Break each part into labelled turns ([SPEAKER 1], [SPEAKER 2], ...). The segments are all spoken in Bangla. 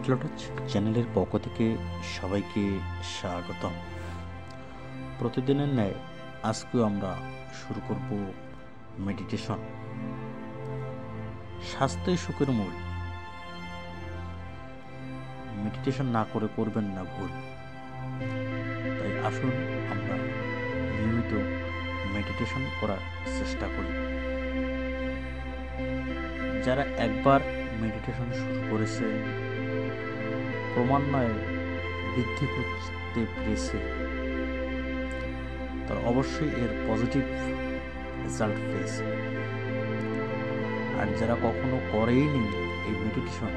[SPEAKER 1] লিটল টাচ চ্যানেলের পক্ষ থেকে সবাইকে স্বাগতম। প্রতিদিনের ন্যায় আজকেও আমরা শুরু করব মেডিটেশন। স্বাস্থ্যই সুখের মূল। মেডিটেশন না করে করবেন না ভুল। তাই আসুন আমরা নিয়মিত মেডিটেশন করার চেষ্টা করি। যারা একবার মেডিটেশন শুরু করেছে, ক্রমান্বয়ে বৃদ্ধি করতে পেরেছে, তার অবশ্যই এর পজিটিভ রেজাল্ট পেয়েছে। আর যারা কখনো করেইনি এই মেডিটেশন,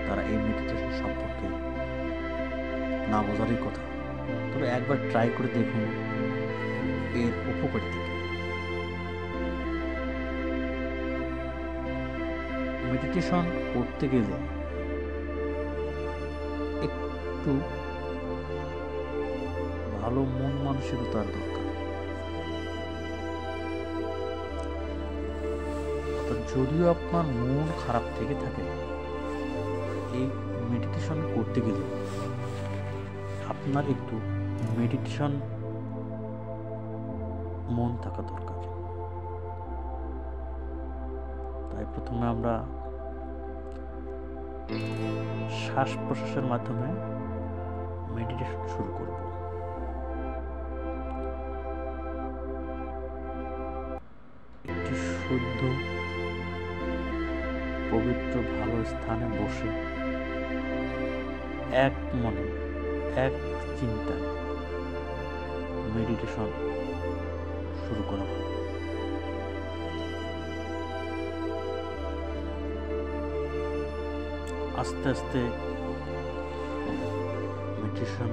[SPEAKER 1] তারা এই মেডিটেশন সম্পর্কে না বোঝারই কথা। তবে একবার ট্রাই করে দেখুন এর উপকারিতা। মেডিটেশন করতে গেলে একটু ভালো মন মানসিকতার দরকার। যদিও আপনার মন খারাপ থেকে থাকে, এই মেডিটেশন করতে গেলে আপনার একটু মেডিটেশন মন থাকা দরকার। তাই প্রথমে আমরা শ্বাস প্রশ্বাসের মাধ্যমে মেডিটেশন শুরু করব। একটি শুদ্ধ পবিত্র ভালো স্থানে বসে এক মনে এক চিন্তায় মেডিটেশন শুরু করা হবে। আস্তে আস্তে মেডিটেশন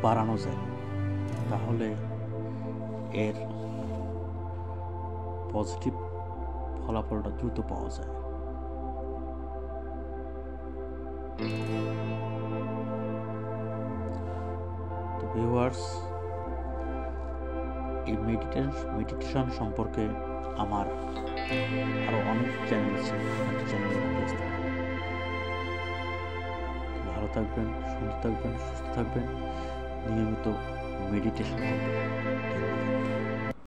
[SPEAKER 1] বাড়ানো যায়, তাহলে এর পজিটিভ ফলাফলটা দ্রুত পাওয়া যায়। তো ভিউয়ার্স, এই মেডিটেশন সম্পর্কে আমার আরো অনেক চ্যানেল আছে। ভালো থাকবেন, সুন্দর থাকবেন, সুস্থ থাকবেন, নিয়মিত মেডিটেশন করবেন।